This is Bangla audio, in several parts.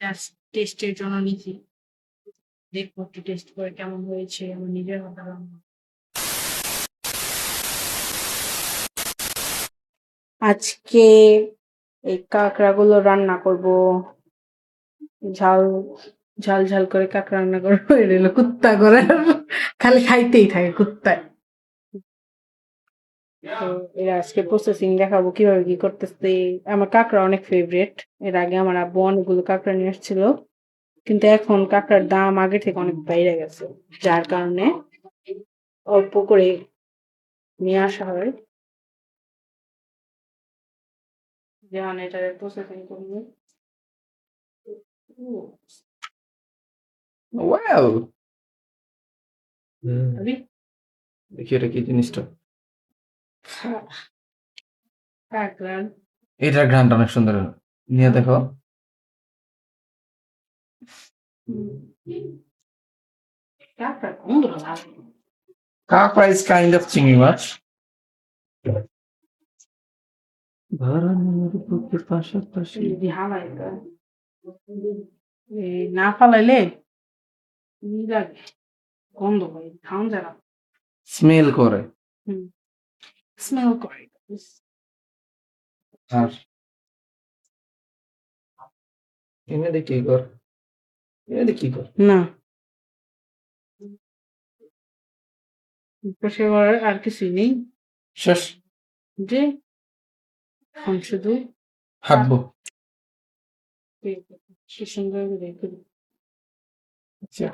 জাস্ট টেস্টের জন্য নিচ্ছি। দেখবো একটু টেস্ট করে কেমন হয়েছে আমার নিজের হাতে রান্না। আজকে এই কাঁকড়াগুলো রান্না করব। ঝাল ঝাল ঝাল করে কাঁকড়া রান্না করবো। এটা হলো কুত্তা করে খালি খাইতেই থাকে কুত্তায়। তো এর আজকে প্রসেসিং দেখাবো কিভাবে কি করতেছে। আমার কাঁকড়া অনেক ফেভারিট। এর আগে আমার আব্বু অনেকগুলো কাঁকড়া নিয়ে আসছিল, কিন্তু এখন কাঁকড়ার দাম আগের থেকে অনেক বাইরে গেছে, যার কারণে অল্প করে নিয়ে আসা হয়। যেমন এটা প্রসেসিং করবো। ওয়াও! আমি দেখি এটা কি জিনিসটা। কাঁকড়ার এটার ঘ্রাণটা অনেক সুন্দর। নিয়ে দেখো। কাঁকড়ার গন্ধটা ভালো। Kakra is kind of চিংড়ি মাছ। ভারানির বুকের পাশাপাশি যদি হালাই না ফালাইলে ই লাগে, গন্ধ হয়, খাওয়া যায় না। স্মেল করে। স্মেল করে। আর এনে দেখি কি কর। এনে দেখি কি কর। না পাশে আর কিছুই নেই শেষ। যে এখন শুধু হাঁটবো। কি সুন্দর করে করি। আচ্ছা।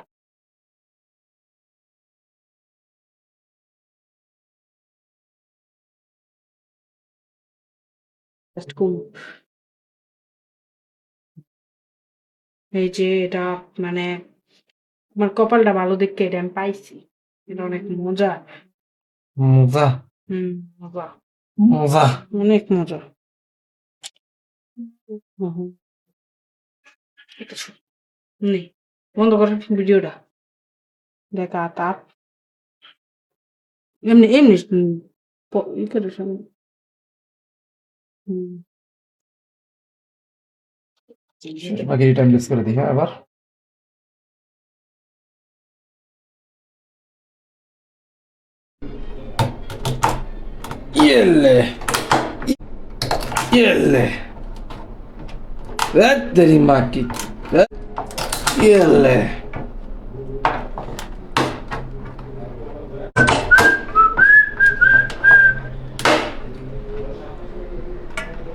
জাস্ট কুল। এই যে এটা মানে আমার কপালটা ভালো দেখতে এটা আমি পাইছি। এটা অনেক মজা। মজা মজা মজা। অনেক মজা। এটা নেই, বন্ধ করেন ভিডিওটা। দেখা তাপ এমনি এমনি ই করে সামনে। বাকি টাইম মিস করে দিই। হ্যাঁ আবার ইয়েলে ইয়েলে Vedere macchi. Ielle.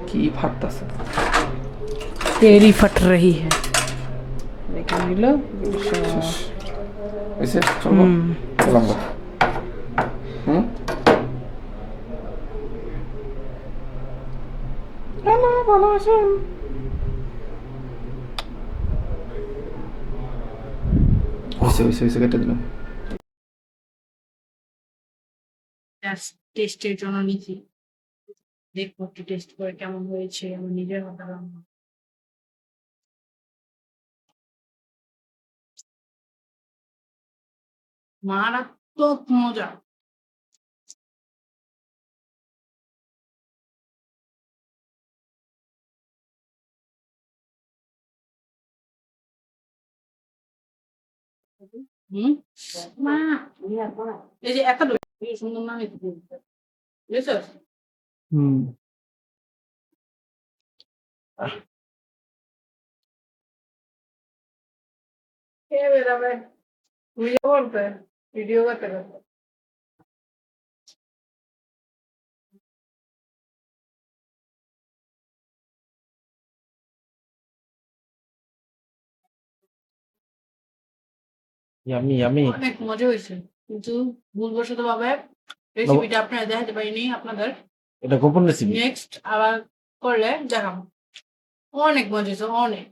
কি ফাটতাছে। तेरी फट रही है। देखा मिलो এসে চলো চলাম। হুম হ্যালো ভালো আছেন? হয়েছে কেটে দিলাম। জাস্ট টেস্টের জন্য নিচ্ছি। দেখবো একটু টেস্ট করে কেমন হয়েছে আমার নিজের হাতে রান্না। মারাত্মক মজা। হুম মা এই যে এত সুন্দর নাম বুঝেছ। হুম বলতে ভিডিও করতে করতে ইয়ামি ইয়ামি। অনেক মজা হয়েছে, কিন্তু ভুলবশত ভাবে রেসিপিটা আপনারা দেখাতে পারিনি আপনাদের। এটা গোপন রেসিপি। নেক্সট আবার করলে দেখাবো। অনেক মজা হয়েছে অনেক।